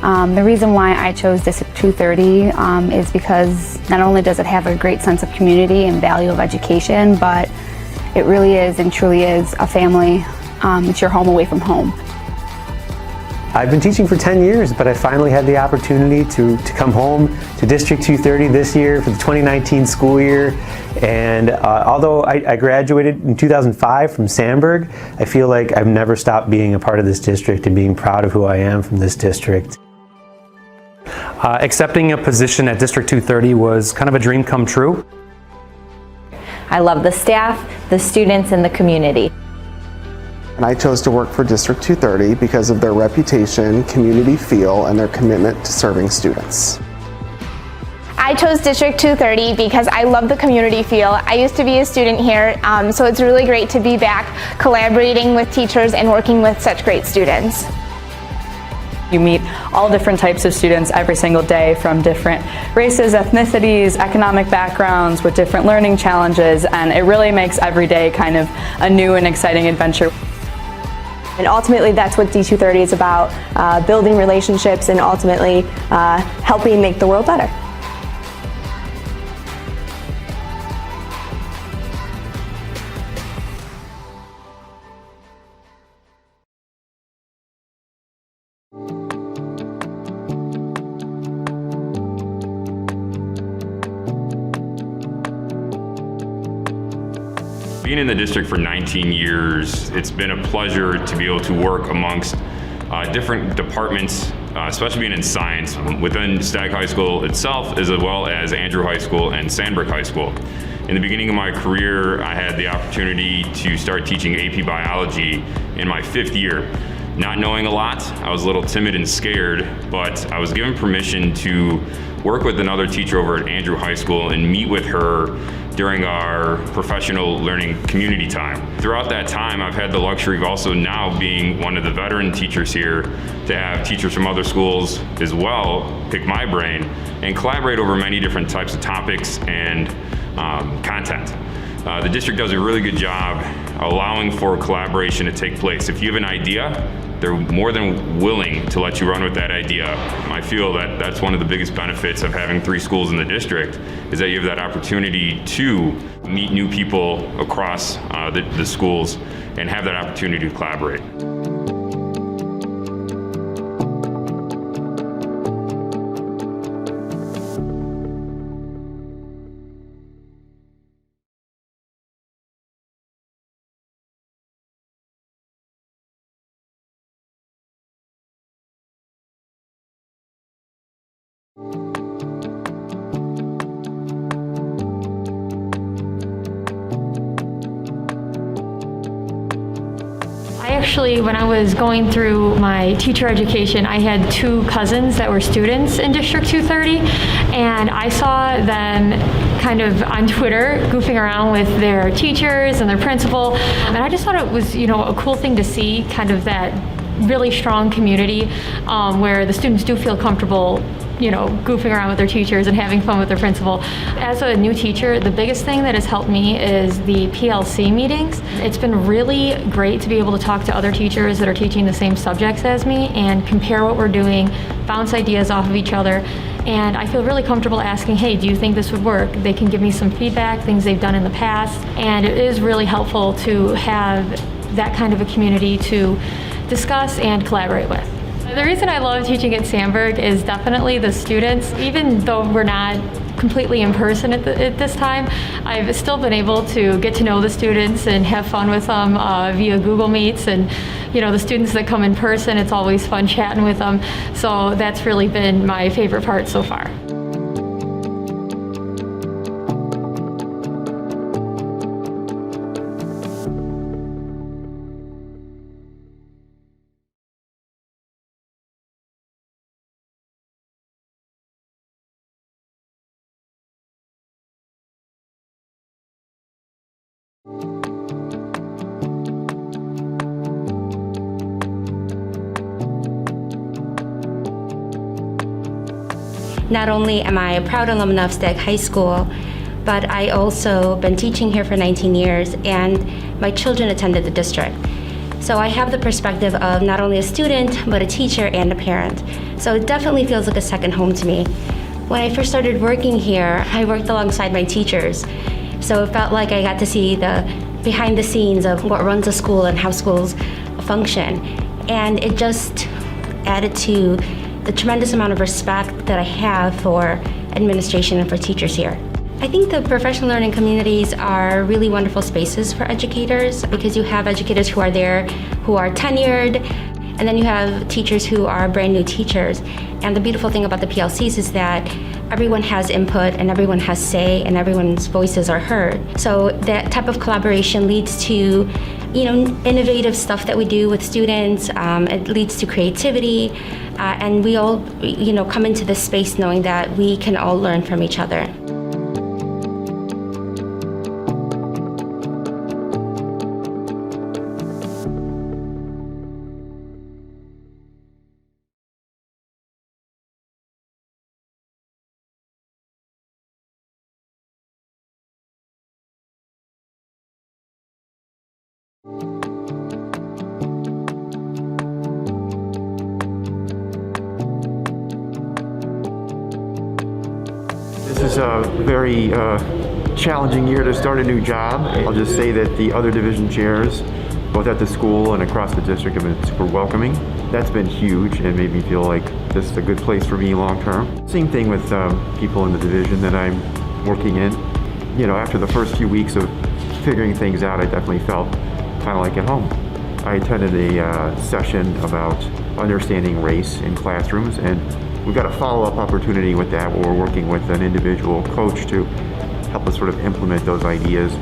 The reason why I chose District 230 is because not only does it have a great sense of community and value of education, but it really is and truly is a family. It's your home away from home. I've been teaching for 10 years, but I finally had the opportunity to come home to District 230 this year for the 2019 school year. And although I graduated in 2005 from Sandburg, I feel like I've never stopped being a part of this district and being proud of who I am from this district. Accepting a position at District 230 was kind of a dream come true. I love the staff, the students, and the community. And I chose to work for District 230 because of their reputation, community feel, and their commitment to serving students. I chose District 230 because I love the community feel. I used to be a student here, so it's really great to be back collaborating with teachers and working with such great students. You meet all different types of students every single day from different races, ethnicities, economic backgrounds with different learning challenges, and it really makes every day kind of a new and exciting adventure. And ultimately that's what D230 is about, building relationships and ultimately helping make the world better. Being in the district for 19 years, it's been a pleasure to be able to work amongst different departments, especially being in science within Stagg High School itself, as well as Andrew High School and Sandburg High School. In the beginning of my career, I had the opportunity to start teaching AP Biology in my 5th year. Not knowing a lot, I was a little timid and scared, but I was given permission to work with another teacher over at Andrew High School and meet with her during our professional learning community time. Throughout that time, I've had the luxury of also now being one of the veteran teachers here to have teachers from other schools as well pick my brain and collaborate over many different types of topics and content. The district does a really good job allowing for collaboration to take place. If you have an idea, they're more than willing to let you run with that idea. I feel that that's one of the biggest benefits of having 3 schools in the district, is that you have that opportunity to meet new people across the schools and have that opportunity to collaborate. Actually, when I was going through my teacher education, I had 2 cousins that were students in District 230, and I saw them kind of on Twitter goofing around with their teachers and their principal, and I just thought it was, a cool thing to see, kind of that really strong community where the students do feel comfortable goofing around with their teachers and having fun with their principal. As a new teacher, the biggest thing that has helped me is the PLC meetings. It's been really great to be able to talk to other teachers that are teaching the same subjects as me and compare what we're doing, bounce ideas off of each other, and I feel really comfortable asking, hey, do you think this would work? They can give me some feedback, things they've done in the past, and it is really helpful to have that kind of a community to discuss and collaborate with. The reason I love teaching at Sandburg is definitely the students. Even though we're not completely in person at this time, I've still been able to get to know the students and have fun with them via Google Meets. And the students that come in person, it's always fun chatting with them. So that's really been my favorite part so far. Not only am I a proud alumna of Stagg High School, but I also been teaching here for 19 years, and my children attended the district. So I have the perspective of not only a student, but a teacher and a parent. So it definitely feels like a second home to me. When I first started working here, I worked alongside my teachers. So it felt like I got to see the behind the scenes of what runs a school and how schools function. And it just added to the tremendous amount of respect that I have for administration and for teachers here. I think the professional learning communities are really wonderful spaces for educators because you have educators who are there who are tenured, and then you have teachers who are brand new teachers. And the beautiful thing about the PLCs is that everyone has input and everyone has say and everyone's voices are heard. So that type of collaboration leads to innovative stuff that we do with students. It leads to creativity, and we all come into this space knowing that we can all learn from each other. This is a very challenging year to start a new job. I'll just say that the other division chairs, both at the school and across the district, have been super welcoming. That's been huge and made me feel like this is a good place for me long term. Same thing with people in the division that I'm working in. After the first few weeks of figuring things out, I definitely felt kind of like at home. I attended a session about understanding race in classrooms, and we've got a follow-up opportunity with that where we're working with an individual coach to help us sort of implement those ideas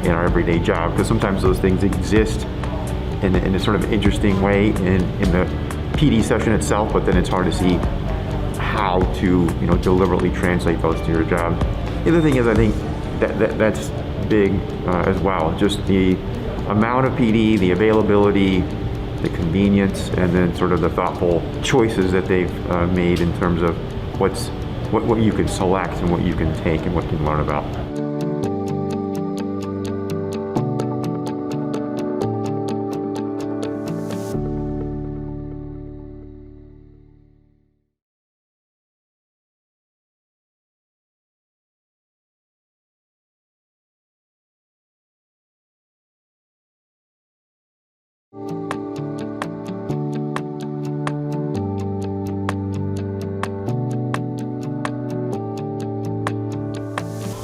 in our everyday job, because sometimes those things exist in a sort of interesting way in the PD session itself, but then it's hard to see how to deliberately translate those to your job. The other thing is, I think that's big as well, just the amount of PD, the availability, the convenience, and then sort of the thoughtful choices that they've made in terms of what you can select and what you can take and what you can learn about.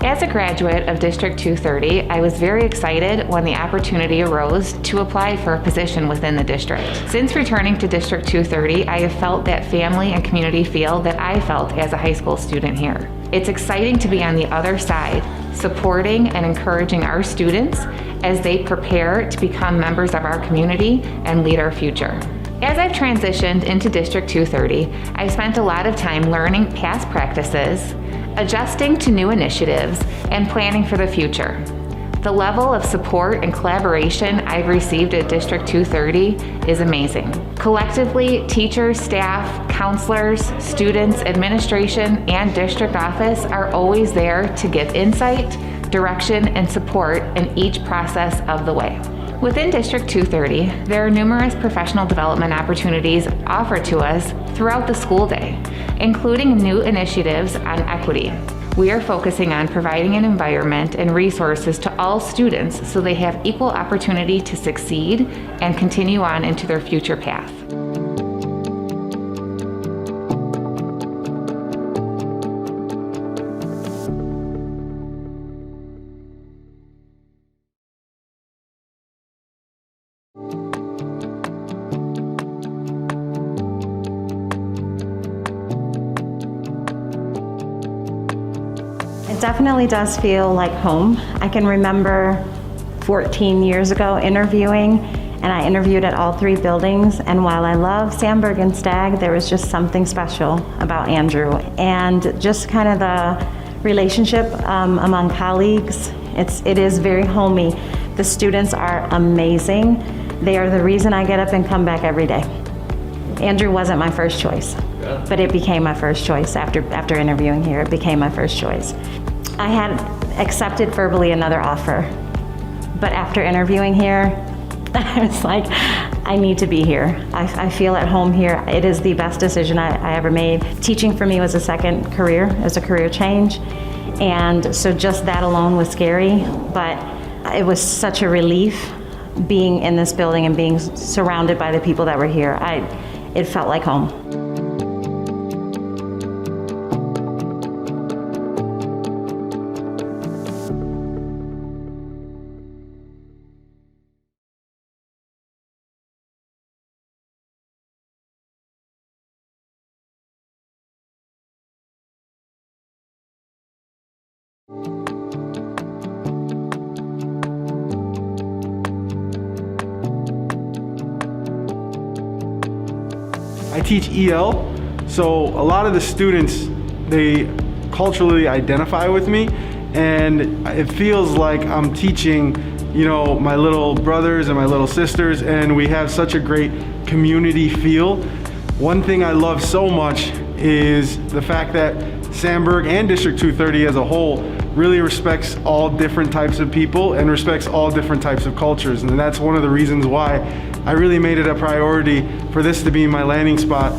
As a graduate of District 230, I was very excited when the opportunity arose to apply for a position within the district. Since returning to District 230, I have felt that family and community feel that I felt as a high school student here. It's exciting to be on the other side, supporting and encouraging our students as they prepare to become members of our community and lead our future. As I've transitioned into District 230, I've spent a lot of time learning past practices, adjusting to new initiatives, and planning for the future. The level of support and collaboration I've received at District 230 is amazing. Collectively, teachers, staff, counselors, students, administration, and district office are always there to give insight, direction, and support in each process of the way. Within District 230, there are numerous professional development opportunities offered to us throughout the school day, including new initiatives on equity. We are focusing on providing an environment and resources to all students so they have equal opportunity to succeed and continue on into their future path. It definitely does feel like home. I can remember 14 years ago interviewing, and I interviewed at all three buildings, and while I love Sandburg and Stagg, there was just something special about Andrew. And just kind of the relationship among colleagues, it is very homey. The students are amazing. They are the reason I get up and come back every day. Andrew wasn't my first choice, but it became my first choice after interviewing here. It became my first choice. I had accepted verbally another offer, but after interviewing here, I was like, I need to be here. I feel at home here. It is the best decision I ever made. Teaching for me was a second career, as a career change. And so just that alone was scary, but it was such a relief being in this building and being surrounded by the people that were here. It felt like home. I teach EL, so a lot of the students, they culturally identify with me, and it feels like I'm teaching, you know, my little brothers and my little sisters, and we have such a great community feel. One thing I love so much is the fact that Sandburg and District 230 as a whole really respects all different types of people and respects all different types of cultures. And that's one of the reasons why I really made it a priority for this to be my landing spot.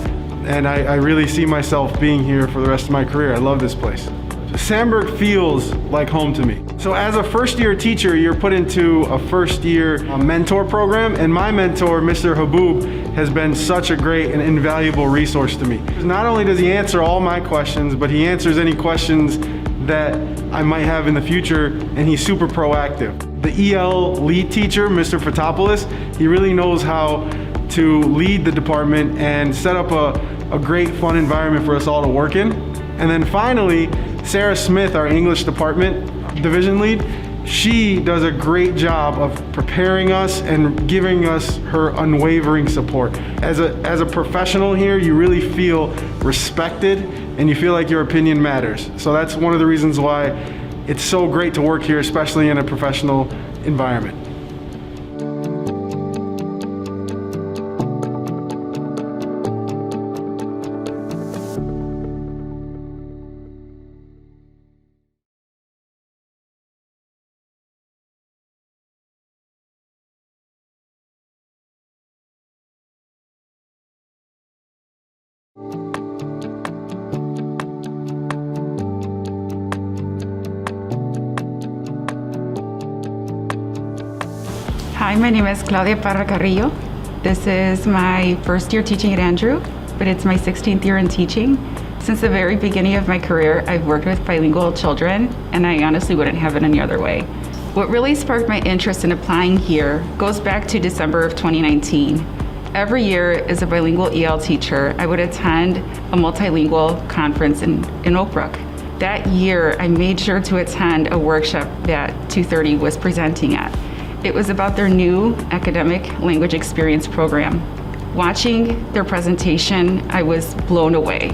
And I really see myself being here for the rest of my career. I love this place. Sandburg feels like home to me. So as a first-year teacher, you're put into a first-year mentor program, and my mentor, Mr. Haboob, has been such a great and invaluable resource to me. Not only does he answer all my questions, but he answers any questions that I might have in the future, and he's super proactive. The EL lead teacher, Mr. Fatopoulos, he really knows how to lead the department and set up a great, fun environment for us all to work in. And then finally, Sarah Smith, our English department division lead, she does a great job of preparing us and giving us her unwavering support. As a professional here, you really feel respected and you feel like your opinion matters. So that's one of the reasons why it's so great to work here, especially in a professional environment. Hi, my name is Claudia Parra-Carrillo. This is my first year teaching at Andrew, but it's my 16th year in teaching. Since the very beginning of my career, I've worked with bilingual children, and I honestly wouldn't have it any other way. What really sparked my interest in applying here goes back to December of 2019. Every year, as a bilingual EL teacher, I would attend a multilingual conference in Oak Brook. That year, I made sure to attend a workshop that 230 was presenting at. It was about their new academic language experience program. Watching their presentation, I was blown away.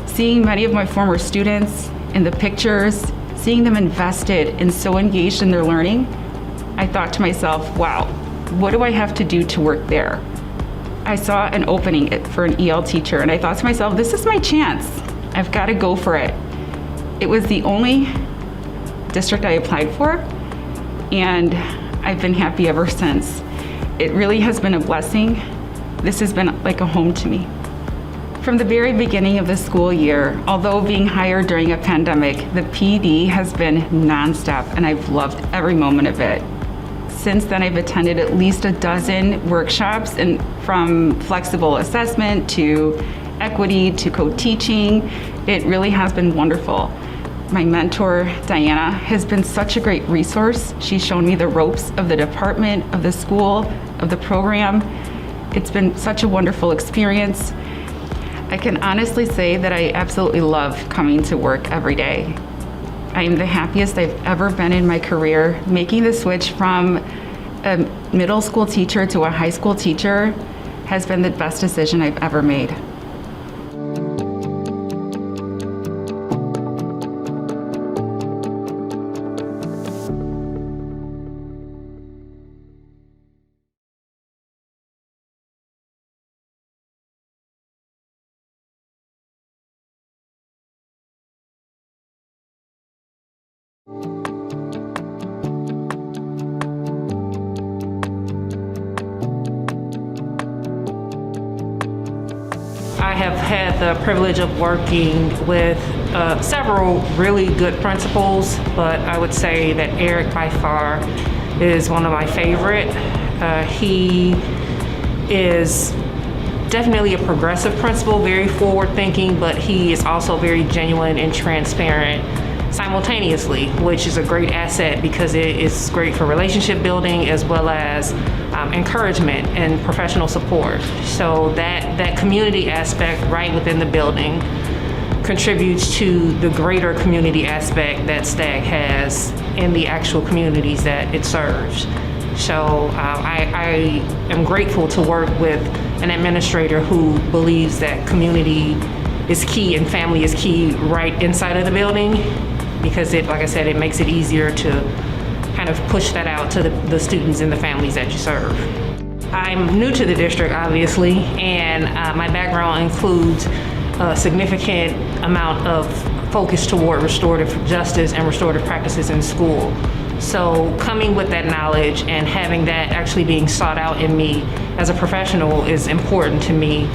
Seeing many of my former students in the pictures, seeing them invested and so engaged in their learning, I thought to myself, wow, what do I have to do to work there? I saw an opening for an EL teacher, and I thought to myself, this is my chance. I've got to go for it. It was the only district I applied for, and I've been happy ever since. It really has been a blessing. This has been like a home to me. From the very beginning of the school year, although being hired during a pandemic, the PD has been nonstop, and I've loved every moment of it. Since then, I've attended at least a dozen workshops, and from flexible assessment to equity to co-teaching. It really has been wonderful. My mentor, Diana, has been such a great resource. She's shown me the ropes of the department, of the school, of the program. It's been such a wonderful experience. I can honestly say that I absolutely love coming to work every day. I am the happiest I've ever been in my career. Making the switch from a middle school teacher to a high school teacher has been the best decision I've ever made. have had the privilege of working with several really good principals, but I would say that Eric by far is one of my favorite. He is definitely a progressive principal, very forward thinking, but he is also very genuine and transparent simultaneously, which is a great asset because it is great for relationship building as well as encouragement and professional support. So that community aspect right within the building contributes to the greater community aspect that Stagg has in the actual communities that it serves. So I am grateful to work with an administrator who believes that community is key and family is key right inside of the building, because it, like I said, it makes it easier to kind of push that out to the students and the families that you serve. I'm new to the district, obviously, and my background includes a significant amount of focus toward restorative justice and restorative practices in school. So coming with that knowledge and having that actually being sought out in me as a professional is important to me,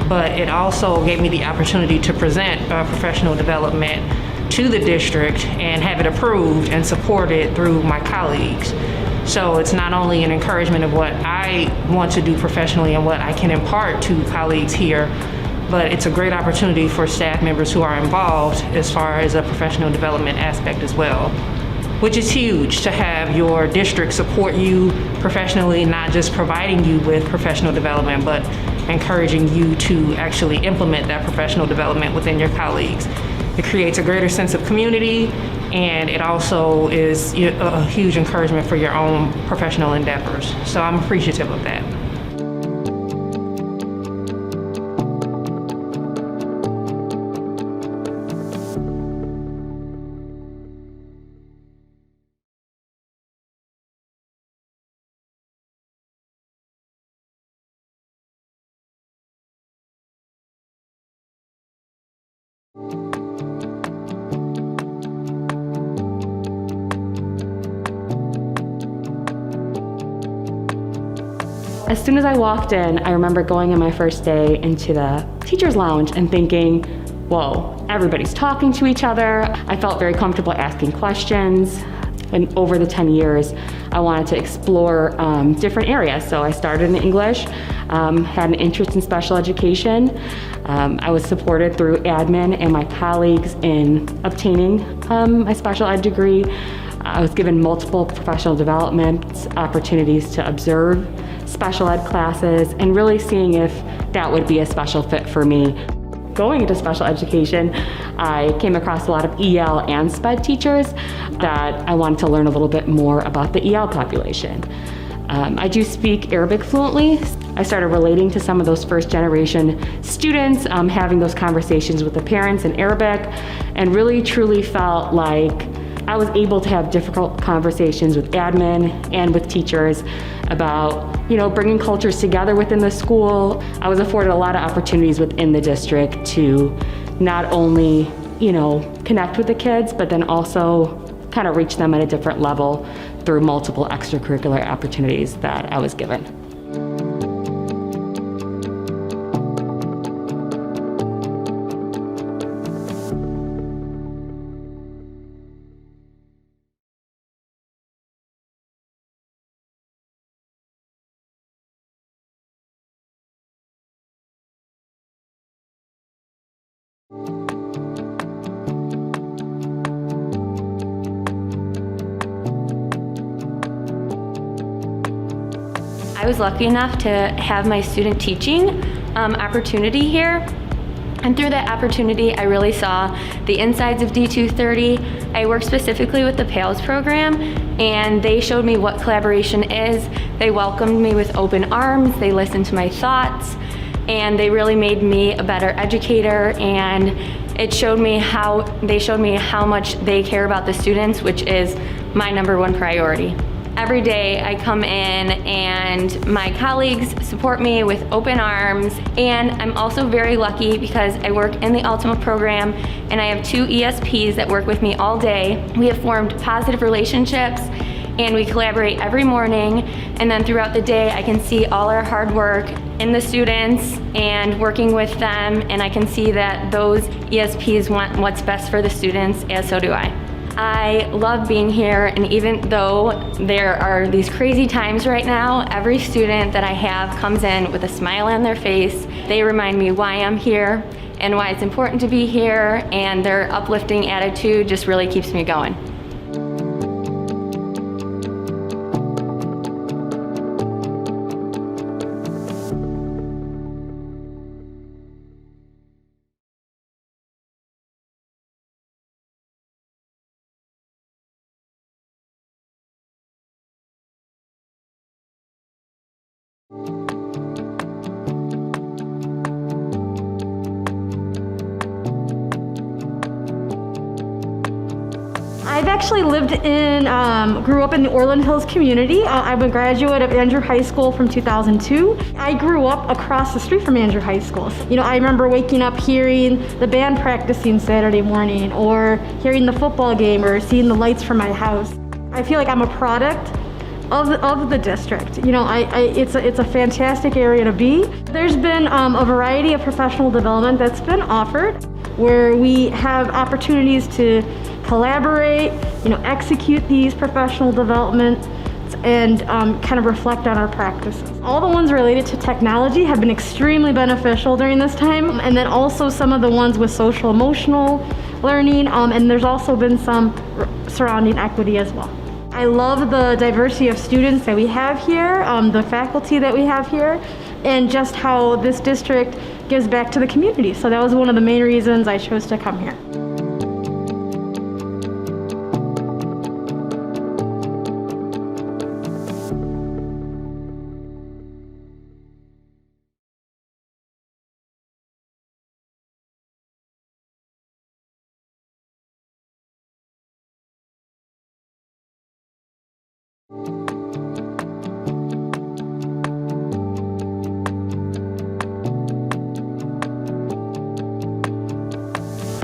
but it also gave me the opportunity to present professional development to the district and have it approved and supported through my colleagues. So it's not only an encouragement of what I want to do professionally and what I can impart to colleagues here, but it's a great opportunity for staff members who are involved as far as a professional development aspect as well, which is huge to have your district support you professionally, not just providing you with professional development, but encouraging you to actually implement that professional development within your colleagues. It creates a greater sense of community, and it also is a huge encouragement for your own professional endeavors. So I'm appreciative of that. As soon as I walked in, I remember going on my first day into the teacher's lounge and thinking, whoa, everybody's talking to each other. I felt very comfortable asking questions. And over the 10 years, I wanted to explore different areas. So I started in English, had an interest in special education. I was supported through admin and my colleagues in obtaining my special ed degree. I was given multiple professional development opportunities to observe special ed classes and really seeing if that would be a special fit for me. Going into special education, I came across a lot of EL and SPED teachers that I wanted to learn a little bit more about the EL population. I do speak Arabic fluently. I started relating to some of those first generation students, having those conversations with the parents in Arabic, and really truly felt like I was able to have difficult conversations with admin and with teachers about, bringing cultures together within the school. I was afforded a lot of opportunities within the district to not only, connect with the kids, but then also kind of reach them at a different level through multiple extracurricular opportunities that I was given. I was lucky enough to have my student teaching opportunity here. And through that opportunity, I really saw the insides of D230. I worked specifically with the PALS program, and they showed me what collaboration is. They welcomed me with open arms, they listened to my thoughts, and they really made me a better educator, and they showed me how much they care about the students, which is my #1 priority. Every day I come in and my colleagues support me with open arms, and I'm also very lucky because I work in the Ultima program and I have 2 ESPs that work with me all day. We have formed positive relationships, and we collaborate every morning, and then throughout the day I can see all our hard work in the students and working with them, and I can see that those ESPs want what's best for the students, as so do I. I love being here, and even though there are these crazy times right now, every student that I have comes in with a smile on their face. They remind me why I'm here and why it's important to be here, and their uplifting attitude just really keeps me going. I've actually grew up in the Orland Hills community. I'm a graduate of Andrew High School from 2002. I grew up across the street from Andrew High School. You know, I remember waking up hearing the band practicing Saturday morning, or hearing the football game, or seeing the lights from my house. I feel like I'm a product of the district. You know, it's a fantastic area to be. There's been a variety of professional development that's been offered, where we have opportunities to collaborate, you know, execute these professional developments, and kind of reflect on our practices. All the ones related to technology have been extremely beneficial during this time, and then also some of the ones with social emotional learning, and there's also been some surrounding equity as well. I love the diversity of students that we have here, the faculty that we have here, and just how this district gives back to the community. So that was one of the main reasons I chose to come here.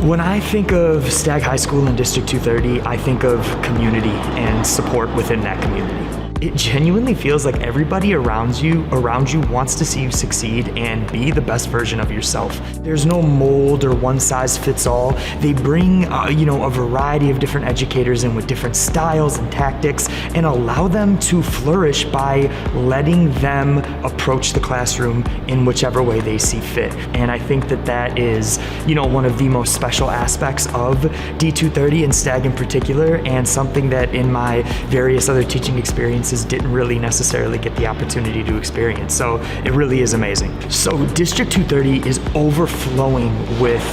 When I think of Stagg High School and District 230, I think of community and support within that community. It genuinely feels like everybody around you wants to see you succeed and be the best version of yourself. There's no mold or one size fits all. They bring a variety of different educators in with different styles and tactics, and allow them to flourish by letting them approach the classroom in whichever way they see fit. And I think that is, one of the most special aspects of D230 and Stagg in particular, and something that in my various other teaching experiences didn't really necessarily get the opportunity to experience. So it really is amazing. So District 230 is overflowing with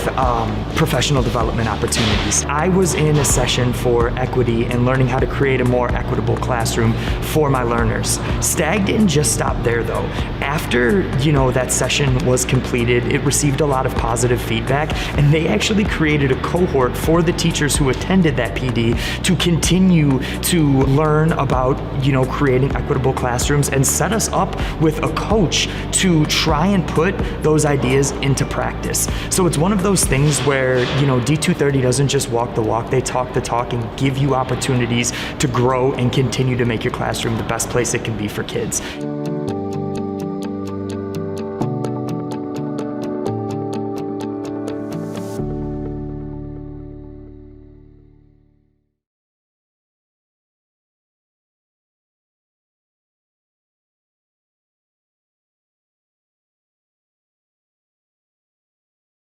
professional development opportunities. I was in a session for equity and learning how to create a more equitable classroom for my learners. Stagg didn't just stop there though. After, that session was completed, it received a lot of positive feedback, and they actually created a cohort for the teachers who attended that PD to continue to learn about, creating equitable classrooms, and set us up with a coach to try and put those ideas into practice. So it's one of those things where, D230 doesn't just walk the walk, they talk the talk and give you opportunities to grow and continue to make your classroom the best place it can be for kids.